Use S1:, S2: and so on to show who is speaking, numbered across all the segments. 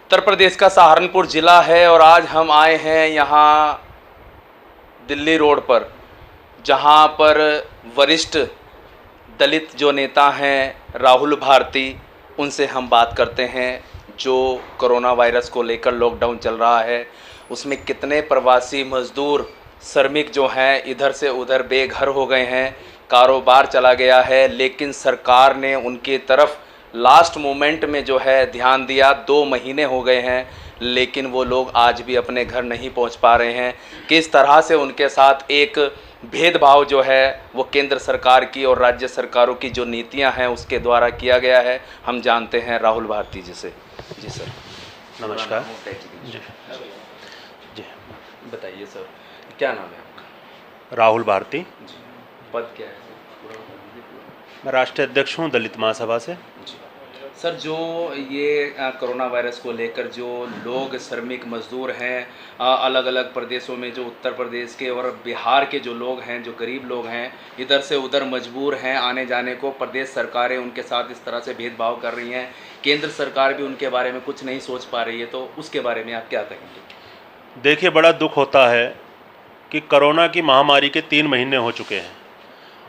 S1: उत्तर प्रदेश का सहारनपुर ज़िला है और आज हम आए हैं यहाँ दिल्ली रोड पर, जहाँ पर वरिष्ठ दलित जो नेता हैं राहुल भारती, उनसे हम बात करते हैं। जो कोरोना वायरस को लेकर लॉकडाउन चल रहा है उसमें कितने प्रवासी मज़दूर श्रमिक जो हैं इधर से उधर बेघर हो गए हैं, कारोबार चला गया है, लेकिन सरकार ने उनकी तरफ लास्ट मोमेंट में जो है ध्यान दिया। 2 महीने हो गए हैं लेकिन वो लोग आज भी अपने घर नहीं पहुंच पा रहे हैं। किस तरह से उनके साथ एक भेदभाव जो है वो केंद्र सरकार की और राज्य सरकारों की जो नीतियां हैं उसके द्वारा किया गया है, हम जानते हैं राहुल भारती जी से। जी सर,
S2: नमस्कार।
S1: जी जी, बताइए सर, क्या नाम है आपका?
S2: राहुल भारती।
S1: जी, पद क्या है सर?
S2: मैं राष्ट्रीय अध्यक्ष हूँ दलित महासभा से।
S1: सर, जो ये कोरोना वायरस को लेकर जो लोग श्रमिक मजदूर हैं अलग अलग प्रदेशों में, जो उत्तर प्रदेश के और बिहार के जो लोग हैं, जो गरीब लोग हैं, इधर से उधर मजबूर हैं आने जाने को, प्रदेश सरकारें उनके साथ इस तरह से भेदभाव कर रही हैं, केंद्र सरकार भी उनके बारे में कुछ नहीं सोच पा रही है, तो उसके बारे में आप क्या कहेंगे?
S2: देखिए, बड़ा दुख होता है कि कोरोना की महामारी के 3 महीने हो चुके हैं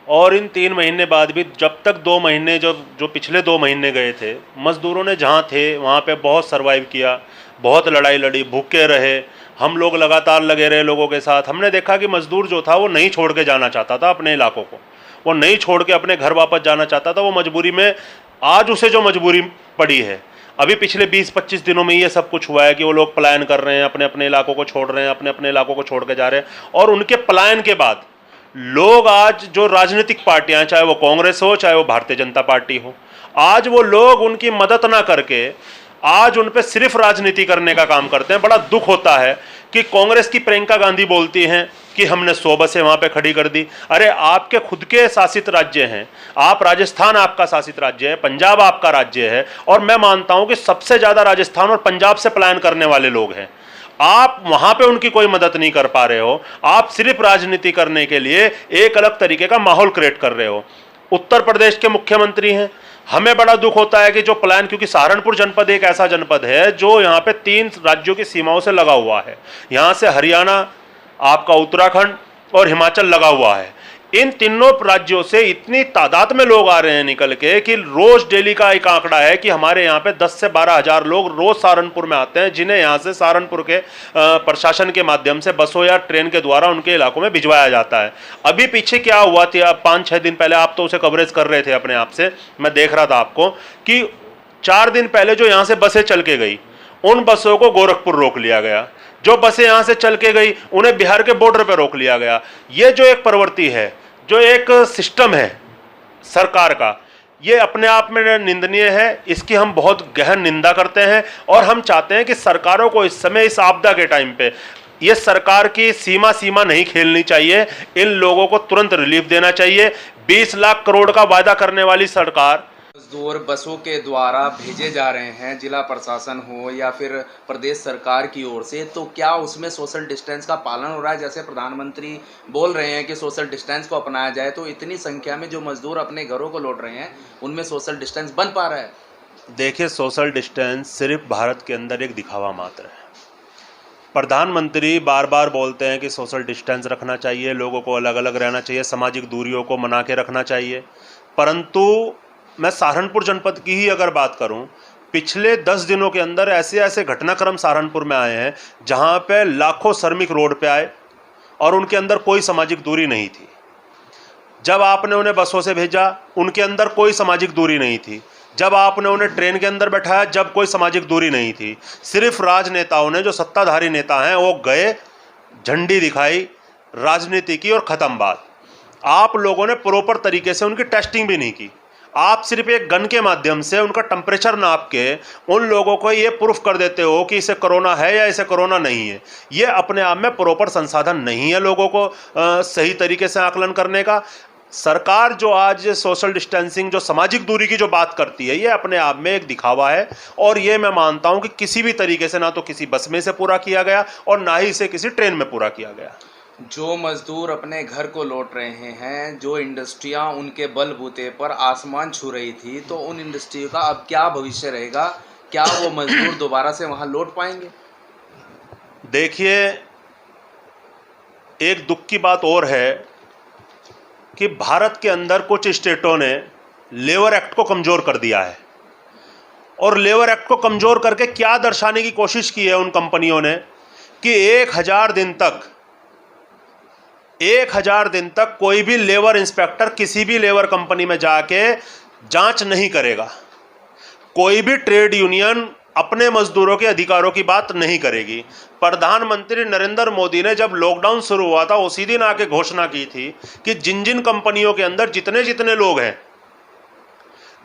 S2: और इन 3 महीने बाद भी जब तक 2 महीने जो पिछले 2 महीने गए थे, मज़दूरों ने जहाँ थे वहाँ पे बहुत सर्वाइव किया, बहुत लड़ाई लड़ी, भूखे रहे। हम लोग लगातार लगे रहे लोगों के साथ। हमने देखा कि मज़दूर जो था वो नहीं छोड़ के जाना चाहता था अपने इलाकों को, वो नहीं छोड़ के अपने घर वापस जाना चाहता था। वो मजबूरी में आज उसे जो मजबूरी पड़ी है, अभी पिछले 20-25 दिनों में ये सब कुछ हुआ है कि वो लोग पलायन कर रहे हैं, अपने अपने इलाकों को छोड़ रहे हैं, अपने अपने इलाकों को छोड़ के जा रहे हैं। और उनके पलायन के बाद लोग आज जो राजनीतिक पार्टियां, चाहे वो कांग्रेस हो चाहे वो भारतीय जनता पार्टी हो, आज वो लोग उनकी मदद ना करके आज उन पे सिर्फ राजनीति करने का काम करते हैं। बड़ा दुख होता है कि कांग्रेस की प्रियंका गांधी बोलती हैं कि हमने 100 बसें वहाँ पे खड़ी कर दी। अरे, आपके खुद के शासित राज्य हैं, आप राजस्थान आपका शासित राज्य है, पंजाब आपका राज्य है, और मैं मानता हूँ कि सबसे ज़्यादा राजस्थान और पंजाब से पलायन करने वाले लोग हैं। आप वहां पे उनकी कोई मदद नहीं कर पा रहे हो, आप सिर्फ राजनीति करने के लिए एक अलग तरीके का माहौल क्रिएट कर रहे हो। उत्तर प्रदेश के मुख्यमंत्री हैं, हमें बड़ा दुख होता है कि जो पलायन, क्योंकि सहारनपुर जनपद एक ऐसा जनपद है जो यहाँ पे 3 राज्यों की सीमाओं से लगा हुआ है। यहाँ से हरियाणा, आपका उत्तराखंड और हिमाचल लगा हुआ है। इन तीनों राज्यों से इतनी तादाद में लोग आ रहे हैं निकल के कि रोज डेली का एक आंकड़ा है कि हमारे यहाँ पे 10 से 12 हज़ार लोग रोज सहारनपुर में आते हैं, जिन्हें यहाँ से सहारनपुर के प्रशासन के माध्यम से बसों या ट्रेन के द्वारा उनके इलाकों में भिजवाया जाता है। अभी पीछे क्या हुआ था, 5-6 दिन पहले, आप तो उसे कवरेज कर रहे थे अपने आप से, मैं देख रहा था आपको, कि 4 दिन पहले जो यहाँ से बसें चल के गई, उन बसों को गोरखपुर रोक लिया गया। जो बसें यहाँ से चल के गई उन्हें बिहार के बॉर्डर पर रोक लिया गया। ये जो एक प्रवृत्ति है, जो एक सिस्टम है सरकार का, ये अपने आप में निंदनीय है। इसकी हम बहुत गहन निंदा करते हैं और हम चाहते हैं कि सरकारों को इस समय, इस आपदा के टाइम पे, ये सरकार की सीमा नहीं खेलनी चाहिए। इन लोगों को तुरंत रिलीफ देना चाहिए। 20 लाख करोड़ का वादा करने वाली सरकार,
S1: मजदूर बसों के द्वारा भेजे जा रहे हैं, जिला प्रशासन हो या फिर प्रदेश सरकार की ओर से, तो क्या उसमें सोशल डिस्टेंस का पालन हो रहा है? जैसे प्रधानमंत्री बोल रहे हैं कि सोशल डिस्टेंस को अपनाया जाए, तो इतनी संख्या में जो मजदूर अपने घरों को लौट रहे हैं उनमें सोशल डिस्टेंस बन पा रहा है?
S2: देखिए, सोशल डिस्टेंस सिर्फ भारत के अंदर एक दिखावा मात्र है। प्रधानमंत्री बार बार बोलते हैं कि सोशल डिस्टेंस रखना चाहिए, लोगों को अलग अलग रहना चाहिए, सामाजिक दूरियों को मना के रखना चाहिए, परंतु मैं सहारनपुर जनपद की ही अगर बात करूं, पिछले 10 दिनों के अंदर ऐसे ऐसे घटनाक्रम सहारनपुर में आए हैं जहां पे लाखों श्रमिक रोड पे आए और उनके अंदर कोई सामाजिक दूरी नहीं थी। जब आपने उन्हें बसों से भेजा, उनके अंदर कोई सामाजिक दूरी नहीं थी। जब आपने उन्हें ट्रेन के अंदर बैठाया, जब कोई सामाजिक दूरी नहीं थी। सिर्फ राजनेताओं ने, जो सत्ताधारी नेता हैं, वो गए, झंडी दिखाई, राजनीति की और ख़त्म बात। आप लोगों ने प्रॉपर तरीके से उनकी टेस्टिंग भी नहीं की। आप सिर्फ एक गन के माध्यम से उनका टेम्परेचर नाप के उन लोगों को ये प्रूफ कर देते हो कि इसे कोरोना है या इसे कोरोना नहीं है। ये अपने आप में प्रॉपर संसाधन नहीं है लोगों को सही तरीके से आकलन करने का। सरकार जो आज सोशल डिस्टेंसिंग, जो सामाजिक दूरी की जो बात करती है, ये अपने आप में एक दिखावा है और ये मैं मानता हूँ कि किसी भी तरीके से ना तो किसी बस में से पूरा किया गया और ना ही इसे किसी ट्रेन में पूरा किया गया।
S1: जो मजदूर अपने घर को लौट रहे हैं, जो इंडस्ट्रियां उनके बलबूते पर आसमान छू रही थी, तो उन इंडस्ट्रियों का अब क्या भविष्य रहेगा? क्या वो मजदूर दोबारा से वहाँ लौट पाएंगे?
S2: देखिए, एक दुख की बात और है कि भारत के अंदर कुछ स्टेटों ने लेबर एक्ट को कमज़ोर कर दिया है, और लेबर एक्ट को कमज़ोर करके क्या दर्शाने की कोशिश की है उन कंपनियों ने कि 1000 दिन तक कोई भी लेबर इंस्पेक्टर किसी भी लेबर कंपनी में जाके जांच नहीं करेगा, कोई भी ट्रेड यूनियन अपने मजदूरों के अधिकारों की बात नहीं करेगी। प्रधानमंत्री नरेंद्र मोदी ने जब लॉकडाउन शुरू हुआ था उसी दिन आके घोषणा की थी कि जिन जिन कंपनियों के अंदर जितने जितने लोग हैं,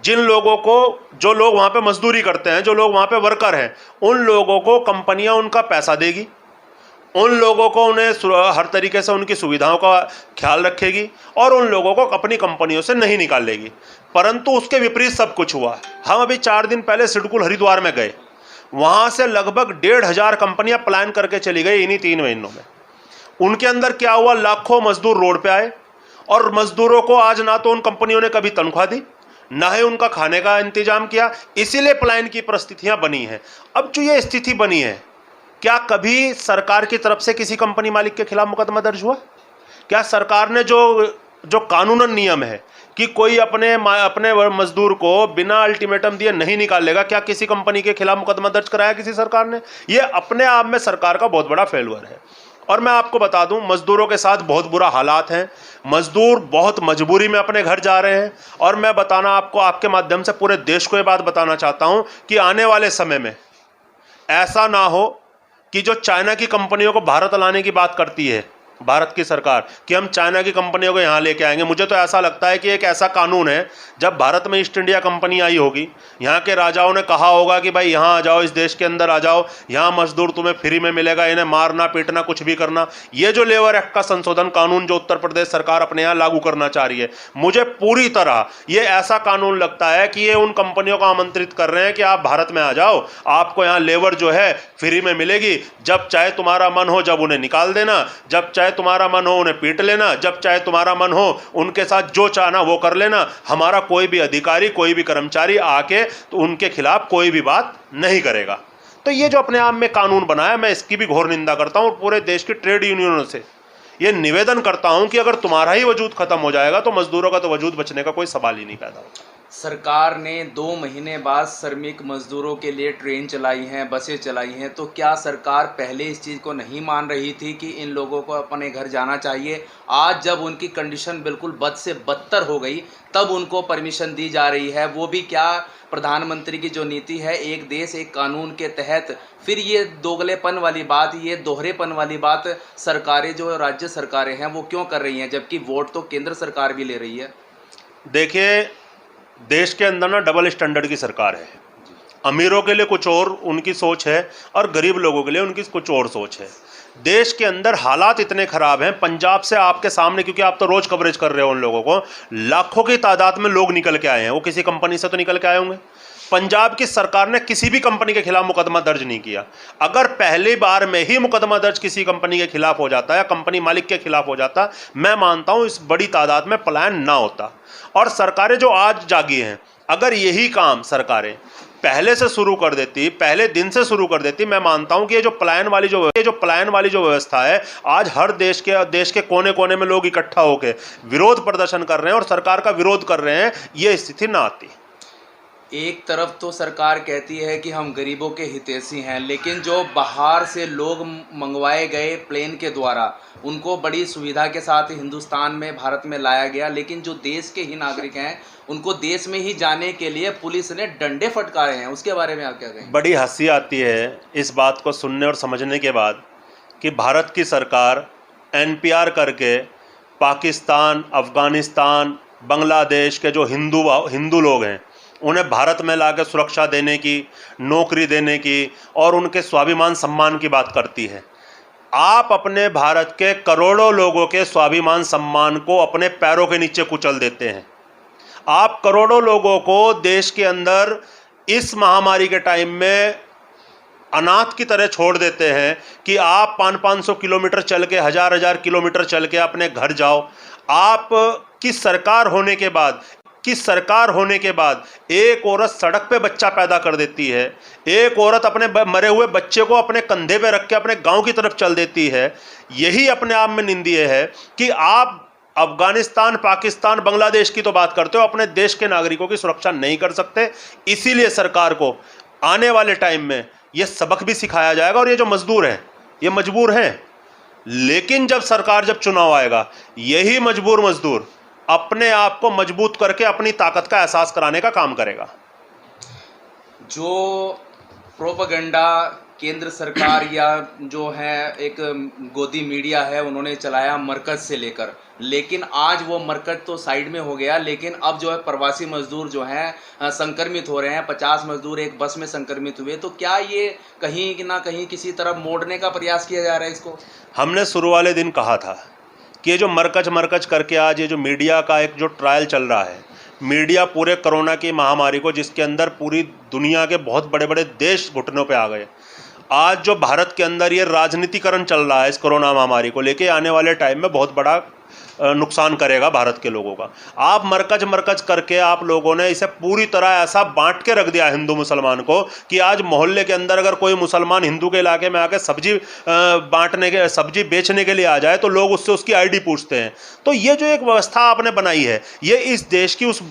S2: जिन लोगों को, जो लोग वहाँ पे मजदूरी करते हैं, जो लोग वहाँ पे वर्कर हैं, उन लोगों को कंपनियाँ उनका पैसा देगी, उन लोगों को उन्हें हर तरीके से उनकी सुविधाओं का ख्याल रखेगी और उन लोगों को अपनी कंपनियों से नहीं निकालेगी। परंतु उसके विपरीत सब कुछ हुआ। हम अभी 4 दिन पहले सिडकुल हरिद्वार में गए, वहाँ से लगभग 1500 कंपनियाँ प्लान करके चली गई इन्हीं 3 महीनों में। उनके अंदर क्या हुआ, लाखों मजदूर रोड पे आए और मजदूरों को आज ना तो उन कंपनियों ने कभी तनख्वाह दी, ना ही उनका खाने का इंतजाम किया, इसीलिए पलायन की परिस्थितियाँ बनी हैं। अब जो ये स्थिति बनी है, क्या कभी सरकार की तरफ से किसी कंपनी मालिक के खिलाफ मुकदमा दर्ज हुआ? क्या सरकार ने जो कानूनन नियम है कि कोई अपने मजदूर को बिना अल्टीमेटम दिए नहीं निकालेगा, क्या किसी कंपनी के खिलाफ मुकदमा दर्ज कराया किसी सरकार ने? ये अपने आप में सरकार का बहुत बड़ा फेल्यूर है। और मैं आपको बता दूं, मजदूरों के साथ बहुत बुरा हालात हैं, मजदूर बहुत मजबूरी में अपने घर जा रहे हैं। और मैं बताना आपको, आपके माध्यम से पूरे देश को ये बात बताना चाहता हूं कि आने वाले समय में ऐसा ना हो कि जो चाइना की कंपनियों को भारत लाने की बात करती है भारत की सरकार कि हम चाइना की कंपनियों को यहाँ लेके आएंगे। मुझे तो ऐसा लगता है कि एक ऐसा कानून है, जब भारत में ईस्ट इंडिया कंपनी आई होगी, यहाँ के राजाओं ने कहा होगा कि भाई यहाँ आ जाओ, इस देश के अंदर आ जाओ, यहाँ मजदूर तुम्हें फ्री में मिलेगा, इन्हें मारना पीटना कुछ भी करना। ये जो लेबर एक्ट का संशोधन कानून जो उत्तर प्रदेश सरकार अपने यहाँ लागू करना चाह रही है, मुझे पूरी तरह ये ऐसा कानून लगता है कि ये उन कंपनियों को आमंत्रित कर रहे हैं कि आप भारत में आ जाओ, आपको यहाँ लेबर जो है फ्री में मिलेगी, जब चाहे तुम्हारा मन हो जब उन्हें निकाल देना, जब चाहे तुम्हारा मन हो उन्हें पीट लेना, जब चाहे तुम्हारा मन हो उनके साथ जो चाहना वो कर लेना। हमारा कोई भी अधिकारी, कोई भी कर्मचारी आके तो उनके खिलाफ कोई भी बात नहीं करेगा। तो ये जो अपने आप में कानून बनाया, मैं इसकी भी घोर निंदा करता हूं और पूरे देश की ट्रेड यूनियनों से ये निवेदन करता हूं कि अगर तुम्हारा ही वजूद खत्म हो जाएगा तो मजदूरों का तो वजूद बचने का कोई सवाल ही नहीं पैदा होगा।
S1: सरकार ने 2 महीने बाद श्रमिक मजदूरों के लिए ट्रेन चलाई हैं, बसें चलाई हैं, तो क्या सरकार पहले इस चीज़ को नहीं मान रही थी कि इन लोगों को अपने घर जाना चाहिए? आज जब उनकी कंडीशन बिल्कुल बद से बदतर हो गई, तब उनको परमिशन दी जा रही है, वो भी क्या प्रधानमंत्री की जो नीति है, एक देश एक कानून के तहत। फिर ये दोगलेपन वाली बात, ये दोहरेपन वाली बात सरकारें, जो राज्य सरकारें हैं, वो क्यों कर रही हैं, जबकि वोट तो केंद्र सरकार भी ले रही है?
S2: देखिए, देश के अंदर ना डबल स्टैंडर्ड की सरकार है। अमीरों के लिए कुछ और उनकी सोच है और गरीब लोगों के लिए उनकी कुछ और सोच है। देश के अंदर हालात इतने खराब हैं, पंजाब से आपके सामने, क्योंकि आप तो रोज कवरेज कर रहे हो उन लोगों को, लाखों की तादाद में लोग निकल के आए हैं। वो किसी कंपनी से तो निकल के आए होंगे। पंजाब की सरकार ने किसी भी कंपनी के खिलाफ मुकदमा दर्ज नहीं किया। अगर पहली बार में ही मुकदमा दर्ज किसी कंपनी के खिलाफ हो जाता या कंपनी मालिक के खिलाफ हो जाता, मैं मानता हूं इस बड़ी तादाद में पलायन ना होता। और सरकारें जो आज जागी हैं, अगर यही काम सरकारें पहले से शुरू कर देती, पहले दिन से शुरू कर देती, मैं मानता हूं कि ये जो पलायन वाली जो व्यवस्था है, आज हर देश के कोने कोने में लोग इकट्ठा होकर विरोध प्रदर्शन कर रहे हैं और सरकार का विरोध कर रहे हैं, ये स्थिति ना आती।
S1: एक तरफ तो सरकार कहती है कि हम गरीबों के हितैषी हैं, लेकिन जो बाहर से लोग मंगवाए गए प्लेन के द्वारा, उनको बड़ी सुविधा के साथ हिंदुस्तान में, भारत में लाया गया, लेकिन जो देश के ही नागरिक हैं उनको देश में ही जाने के लिए पुलिस ने डंडे फटकारे हैं। उसके बारे में आप क्या कहेंगे?
S2: बड़ी हंसी आती है इस बात को सुनने और समझने के बाद कि भारत की सरकार NPR करके पाकिस्तान, अफ़गानिस्तान, बांग्लादेश के जो हिंदू लोग हैं उन्हें भारत में लाकर सुरक्षा देने की, नौकरी देने की और उनके स्वाभिमान सम्मान की बात करती है। आप अपने भारत के करोड़ों लोगों के स्वाभिमान सम्मान को अपने पैरों के नीचे कुचल देते हैं। आप करोड़ों लोगों को देश के अंदर इस महामारी के टाइम में अनाथ की तरह छोड़ देते हैं कि आप 500-500 किलोमीटर चल के, 1000-1000 किलोमीटर चल के अपने घर जाओ। आप की सरकार होने के बाद कि सरकार होने के बाद एक औरत सड़क पे बच्चा पैदा कर देती है, एक औरत अपने मरे हुए बच्चे को अपने कंधे पे रख के अपने गांव की तरफ चल देती है, यही अपने आप में निंदनीय है कि आप अफगानिस्तान, पाकिस्तान, बांग्लादेश की तो बात करते हो, अपने देश के नागरिकों की सुरक्षा नहीं कर सकते। इसीलिए सरकार को आने वाले टाइम में यह सबक भी सिखाया जाएगा। और ये जो मजदूर हैं ये मजबूर हैं, लेकिन जब सरकार, जब चुनाव आएगा, यही मजबूर मजदूर अपने आप को मजबूत करके अपनी ताकत का एहसास कराने का काम करेगा।
S1: जो प्रोपेगेंडा केंद्र सरकार या जो है एक गोदी मीडिया है उन्होंने चलाया मरकज से लेकर, लेकिन आज वो मरकज तो साइड में हो गया, लेकिन अब जो है प्रवासी मजदूर जो हैं संक्रमित हो रहे हैं। 50 मजदूर एक बस में संक्रमित हुए, तो क्या ये कहीं ना कहीं किसी तरफ मोड़ने का प्रयास किया जा रहा है इसको?
S2: हमने शुरू वाले दिन कहा था कि ये जो मरकज करके आज ये जो मीडिया का एक जो ट्रायल चल रहा है, मीडिया पूरे कोरोना की महामारी को, जिसके अंदर पूरी दुनिया के बहुत बड़े बड़े देश घुटनों पे आ गए, आज जो भारत के अंदर ये राजनीतिकरण चल रहा है इस कोरोना महामारी को लेके, आने वाले टाइम में बहुत बड़ा नुकसान करेगा भारत के लोगों का। आप मरकज करके आप लोगों ने इसे पूरी तरह ऐसा बांट के रख दिया हिंदू मुसलमान को कि आज मोहल्ले के अंदर अगर कोई मुसलमान हिंदू के इलाके में आके सब्जी बेचने के लिए आ जाए तो लोग उससे उसकी आईडी पूछते हैं। तो ये जो एक व्यवस्था आपने बनाई है, ये इस देश की उस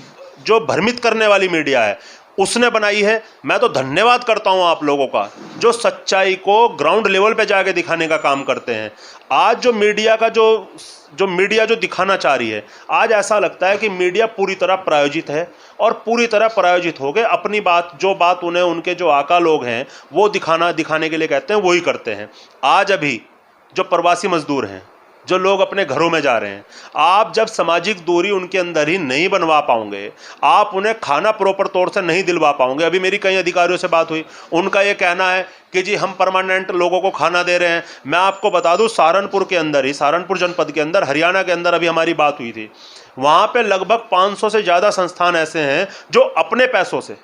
S2: जो भ्रमित करने वाली मीडिया है उसने बनाई है। मैं तो धन्यवाद करता हूं आप लोगों का जो सच्चाई को ग्राउंड लेवल पे जाके दिखाने का काम करते हैं। आज जो मीडिया का जो मीडिया जो दिखाना चाह रही है, आज ऐसा लगता है कि मीडिया पूरी तरह प्रायोजित है और पूरी तरह प्रायोजित हो गए। अपनी बात, जो बात उन्हें उनके जो आका लोग हैं वो दिखाने के लिए कहते हैं वही करते हैं। आज अभी जो प्रवासी मजदूर हैं, जो लोग अपने घरों में जा रहे हैं, आप जब सामाजिक दूरी उनके अंदर ही नहीं बनवा पाओगे, आप उन्हें खाना प्रॉपर तौर से नहीं दिलवा पाओगे। अभी मेरी कई अधिकारियों से बात हुई, उनका ये कहना है कि जी हम परमानेंट लोगों को खाना दे रहे हैं। मैं आपको बता दूं, सहारनपुर के अंदर ही, सहारनपुर जनपद के अंदर, हरियाणा के अंदर अभी हमारी बात हुई थी, वहाँ पे लगभग 500 से ज़्यादा संस्थान ऐसे हैं जो अपने पैसों से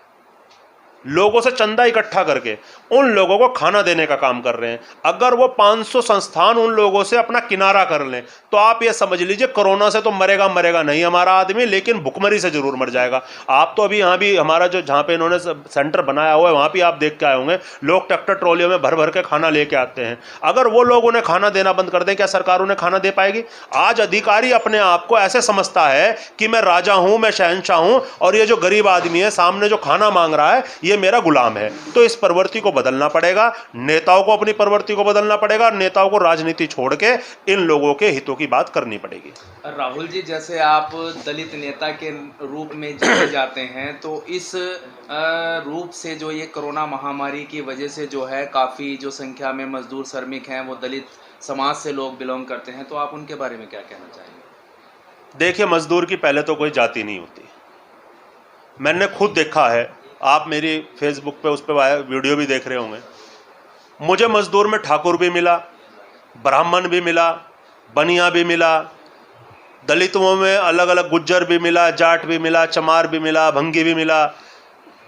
S2: लोगों से चंदा इकट्ठा करके उन लोगों को खाना देने का काम कर रहे हैं। अगर वो 500 संस्थान उन लोगों से अपना किनारा कर लें तो आप ये समझ लीजिए कोरोना से तो मरेगा नहीं हमारा आदमी, लेकिन भुखमरी से जरूर मर जाएगा। आप तो अभी यहाँ भी हमारा जो जहाँ पे इन्होंने सेंटर बनाया हुआ है वहाँ भी आप देख के आए होंगे, लोग ट्रैक्टर ट्रॉलियों में भर भर के खाना लेके आते हैं। अगर वो लोग उन्हें खाना देना बंद कर दें, क्या सरकार उन्हें खाना दे पाएगी? आज अधिकारी अपने आप को ऐसे समझता है कि मैं राजा हूँ, मैं शहंशाह हूँ, और ये जो गरीब आदमी है सामने जो खाना मांग रहा है ये मेरा गुलाम है। तो इस प्रवृत्ति को बदलना पड़ेगा, नेताओं को अपनी प्रवृत्ति को बदलना पड़ेगा, नेताओं को राजनीति छोड़ के इन लोगों के हितों की बात करनी पड़ेगी।
S1: राहुल जी, जैसे आप दलित नेता के रूप में जाने जाते हैं, तो इस रूप से जो ये कोरोना महामारी की वजह से जो है काफ़ी जो संख्या में मजदूर श्रमिक हैं वो दलित समाज से लोग बिलोंग करते हैं, तो आप उनके बारे में क्या कहना चाहेंगे?
S2: देखिए, मजदूर की पहले तो कोई जाति नहीं होती। मैंने खुद देखा है, आप मेरी फेसबुक पे उस पर वीडियो भी देख रहे होंगे। मुझे मजदूर में ठाकुर भी मिला, ब्राह्मण भी मिला, बनिया भी मिला, दलितों में अलग अलग गुज्जर भी मिला, जाट भी मिला, चमार भी मिला, भंगी भी मिला,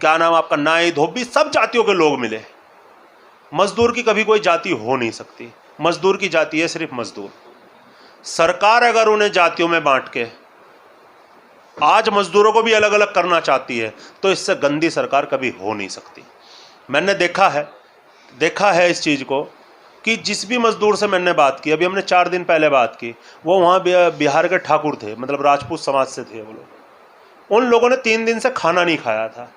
S2: क्या नाम आपका, नाई, धोबी, सब जातियों के लोग मिले। मजदूर की कभी कोई जाति हो नहीं सकती। मजदूर की जाति है सिर्फ मजदूर। सरकार अगर उन्हें जातियों में बांट के आज मजदूरों को भी अलग अलग करना चाहती है तो इससे गंदी सरकार कभी हो नहीं सकती। मैंने देखा है इस चीज़ को कि जिस भी मजदूर से मैंने बात की, अभी हमने 4 दिन पहले बात की, वो वहाँ बिहार के ठाकुर थे, मतलब राजपूत समाज से थे वो लोग। उन लोगों ने 3 दिन से खाना नहीं खाया था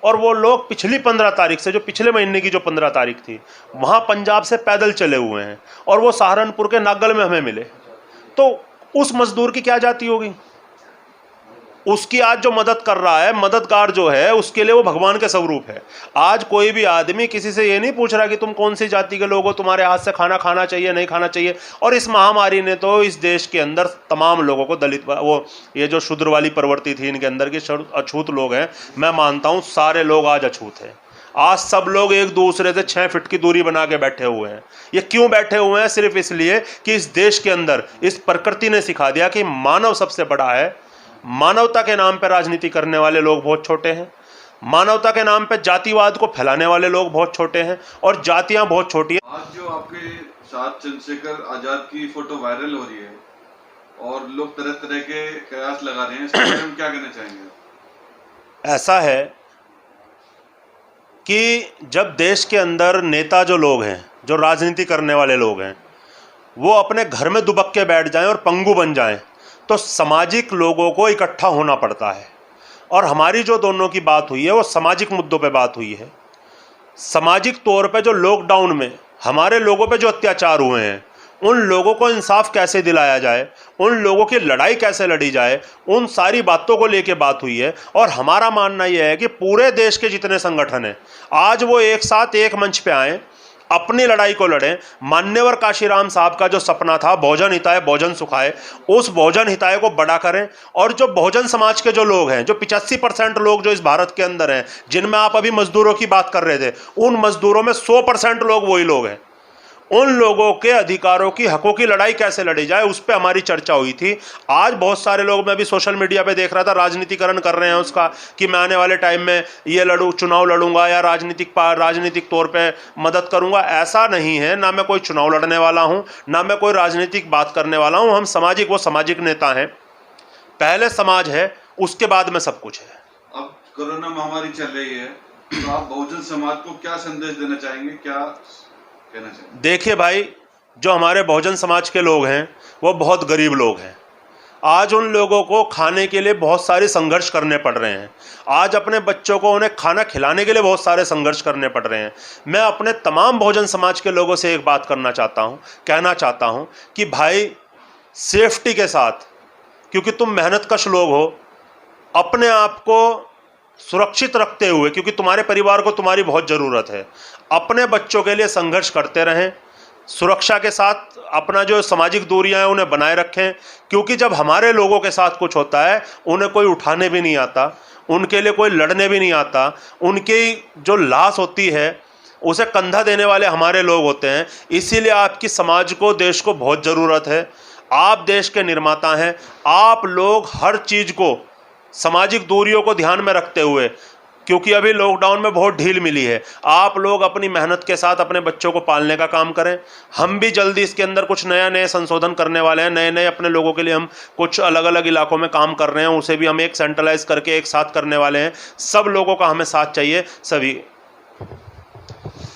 S2: और वो लोग पिछली 15 तारीख से, जो पिछले महीने की जो 15 तारीख थी, वहाँ पंजाब से पैदल चले हुए हैं और वो सहारनपुर के नागल में हमें मिले। तो उस मजदूर की क्या जाति होगी? उसकी आज जो मदद कर रहा है, मददगार जो है, उसके लिए वो भगवान के स्वरूप है। आज कोई भी आदमी किसी से ये नहीं पूछ रहा कि तुम कौन सी जाति के लोग हो, तुम्हारे हाथ से खाना खाना चाहिए नहीं खाना चाहिए। और इस महामारी ने तो इस देश के अंदर तमाम लोगों को, दलित, वो ये जो शूद्र वाली प्रवृत्ति थी इनके अंदर की, अछूत लोग हैं, मैं मानता हूँ सारे लोग आज अछूत हैं। आज सब लोग एक दूसरे से 6 फीट की दूरी बना के बैठे हुए हैं। ये क्यों बैठे हुए हैं? सिर्फ इसलिए कि इस देश के अंदर इस प्रकृति ने सिखा दिया कि मानव सबसे बड़ा है। मानवता के नाम पर राजनीति करने वाले लोग बहुत छोटे हैं, मानवता के नाम पर जातिवाद को फैलाने वाले लोग बहुत छोटे हैं और जातियां बहुत छोटी हैं।
S3: आज जो आपके साथ चंद्रशेखर आजाद की फोटो वायरल हो रही है और लोग तरह तरह के कयास लगा रहे हैं, इसके बारे में क्या कहना चाहेंगे?
S2: ऐसा है कि जब देश के अंदर नेता जो लोग हैं, जो राजनीति करने वाले लोग हैं, वो अपने घर में दुबक के बैठ जाएं और पंगु बन जाएं, तो सामाजिक लोगों को इकट्ठा होना पड़ता है। और हमारी जो दोनों की बात हुई है वो सामाजिक मुद्दों पे बात हुई है। सामाजिक तौर पे जो लॉकडाउन में हमारे लोगों पे जो अत्याचार हुए हैं, उन लोगों को इंसाफ कैसे दिलाया जाए, उन लोगों की लड़ाई कैसे लड़ी जाए, उन सारी बातों को लेके बात हुई है। और हमारा मानना यह है कि पूरे देश के जितने संगठन हैं, आज वो एक साथ एक मंच पे आएँ, अपनी लड़ाई को लड़ें। मान्यवर काशीराम साहब का जो सपना था, भोजन हिताय भोजन सुखाए, उस भोजन हिताय को बड़ा करें। और जो बहुजन समाज के जो लोग हैं, जो 85% लोग जो इस भारत के अंदर हैं, जिनमें आप अभी मजदूरों की बात कर रहे थे, उन मजदूरों में 100% लोग वही लोग हैं। उन लोगों के अधिकारों की, हकों की लड़ाई कैसे लड़ी जाए, उस पर हमारी चर्चा हुई थी। आज बहुत सारे लोग, मैं भी सोशल मीडिया पे देख रहा था, राजनीतिकरण कर रहे हैं उसका कि मैं आने वाले टाइम में ये चुनाव लड़ूंगा या राजनीतिक तौर पे मदद करूंगा। ऐसा नहीं है, ना मैं कोई चुनाव लड़ने वाला हूं, ना मैं कोई राजनीतिक बात करने वाला हूं। हम सामाजिक, वो सामाजिक नेता हैं। पहले समाज है, उसके बाद में सब कुछ है।
S3: अब कोरोना महामारी चल रही है, तो आप बहुजन समाज को क्या संदेश देना चाहेंगे, क्या कहना चाहिए?
S2: देखिए भाई, जो हमारे बहुजन समाज के लोग हैं वो बहुत गरीब लोग हैं। आज उन लोगों को खाने के लिए बहुत सारे संघर्ष करने पड़ रहे हैं। आज अपने बच्चों को उन्हें खाना खिलाने के लिए बहुत सारे संघर्ष करने पड़ रहे हैं। मैं अपने तमाम बहुजन समाज के लोगों से एक बात कहना चाहता हूँ कि भाई, सेफ्टी के साथ, क्योंकि तुम मेहनतकश लोग हो, अपने आप को सुरक्षित रखते हुए, क्योंकि तुम्हारे परिवार को तुम्हारी बहुत ज़रूरत है, अपने बच्चों के लिए संघर्ष करते रहें। सुरक्षा के साथ अपना जो सामाजिक दूरियां हैं उन्हें बनाए रखें, क्योंकि जब हमारे लोगों के साथ कुछ होता है, उन्हें कोई उठाने भी नहीं आता, उनके लिए कोई लड़ने भी नहीं आता। उनकी जो लाश होती है उसे कंधा देने वाले हमारे लोग होते हैं। इसीलिए आपकी समाज को, देश को बहुत ज़रूरत है। आप देश के निर्माता हैं। आप लोग हर चीज़ को, सामाजिक दूरियों को ध्यान में रखते हुए, क्योंकि अभी लॉकडाउन में बहुत ढील मिली है, आप लोग अपनी मेहनत के साथ अपने बच्चों को पालने का काम करें। हम भी जल्दी इसके अंदर कुछ नए संशोधन करने वाले हैं। नए अपने लोगों के लिए हम कुछ अलग अलग इलाकों में काम कर रहे हैं, उसे भी हम एक सेंट्रलाइज करके एक साथ करने वाले हैं। सब लोगों का हमें साथ चाहिए, सभी।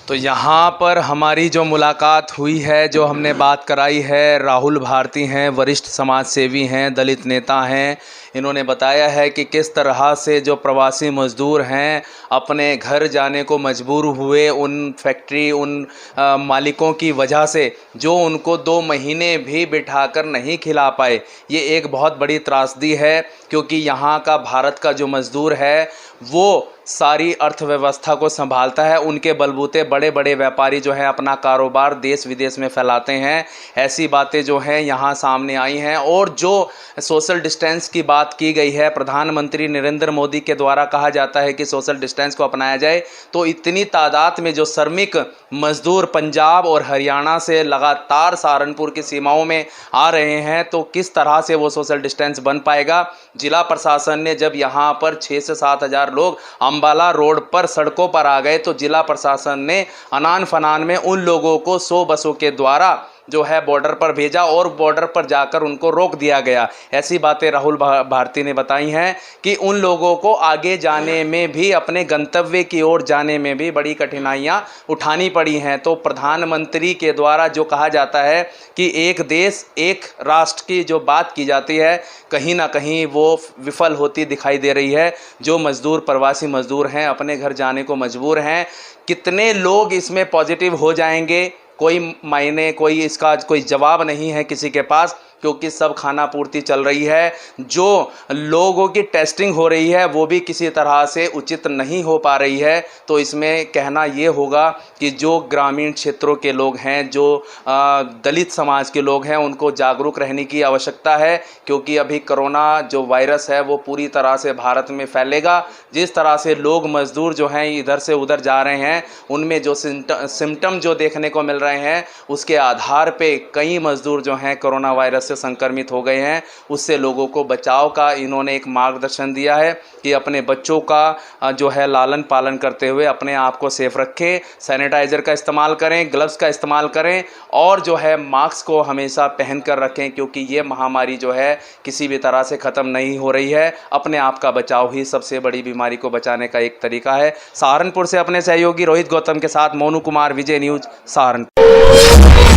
S1: तो यहाँ पर हमारी जो मुलाकात हुई है, जो हमने बात कराई है, राहुल भारती हैं, वरिष्ठ समाज सेवी हैं, दलित नेता हैं। इन्होंने बताया है कि किस तरह से जो प्रवासी मज़दूर हैं अपने घर जाने को मजबूर हुए, उन फैक्ट्री, उन मालिकों की वजह से, जो उनको 2 महीने भी बिठाकर नहीं खिला पाए। ये एक बहुत बड़ी त्रासदी है, क्योंकि यहाँ का, भारत का जो मज़दूर है वो सारी अर्थव्यवस्था को संभालता है। उनके बलबूते बड़े बड़े व्यापारी जो हैं अपना कारोबार देश विदेश में फैलाते हैं। ऐसी बातें जो हैं यहाँ सामने आई हैं। और जो सोशल डिस्टेंस की बात की गई है, प्रधानमंत्री नरेंद्र मोदी के द्वारा कहा जाता है कि सोशल डिस्टेंस को अपनाया जाए, तो इतनी तादाद में जो श्रमिक मजदूर पंजाब और हरियाणा से लगातार सहारनपुर की सीमाओं में आ रहे हैं, तो किस तरह से वो सोशल डिस्टेंस बन पाएगा। जिला प्रशासन ने जब यहाँ पर 6 से 7 हज़ार लोग अम्बाला रोड पर सड़कों पर आ गए, तो जिला प्रशासन ने अनान फनान में उन लोगों को 100 बसों के द्वारा जो है बॉर्डर पर भेजा और बॉर्डर पर जाकर उनको रोक दिया गया। ऐसी बातें राहुल भारती ने बताई हैं कि उन लोगों को आगे जाने में भी, अपने गंतव्य की ओर जाने में भी बड़ी कठिनाइयां उठानी पड़ी हैं। तो प्रधानमंत्री के द्वारा जो कहा जाता है कि एक देश एक राष्ट्र की जो बात की जाती है, कहीं ना कहीं वो विफल होती दिखाई दे रही है। जो मज़दूर, प्रवासी मज़दूर हैं, अपने घर जाने को मजबूर हैं। कितने लोग इसमें पॉजिटिव हो जाएंगे, कोई मायने, कोई इसका कोई जवाब नहीं है किसी के पास, क्योंकि सब खाना पूर्ति चल रही है। जो लोगों की टेस्टिंग हो रही है वो भी किसी तरह से उचित नहीं हो पा रही है। तो इसमें कहना ये होगा कि जो ग्रामीण क्षेत्रों के लोग हैं, जो दलित समाज के लोग हैं, उनको जागरूक रहने की आवश्यकता है, क्योंकि अभी कोरोना जो वायरस है वो पूरी तरह से भारत में फैलेगा। जिस तरह से लोग, मज़दूर जो हैं इधर से उधर जा रहे हैं, उनमें जो सिम्टम जो देखने को मिल रहा रहे हैं, उसके आधार पे कई मजदूर जो हैं कोरोना वायरस से संक्रमित हो गए हैं। उससे लोगों को बचाव का इन्होंने एक मार्गदर्शन दिया है कि अपने बच्चों का जो है लालन पालन करते हुए अपने आप को सेफ रखें, सैनिटाइज़र का इस्तेमाल करें, ग्लव्स का इस्तेमाल करें और जो है मास्क को हमेशा पहन कर रखें, क्योंकि ये महामारी जो है किसी भी तरह से ख़त्म नहीं हो रही है। अपने आप का बचाव ही सबसे बड़ी बीमारी को बचाने का एक तरीका है। सहारनपुर से अपने सहयोगी रोहित गौतम के साथ मोनू कुमार, विजय न्यूज़, सहारनपुर।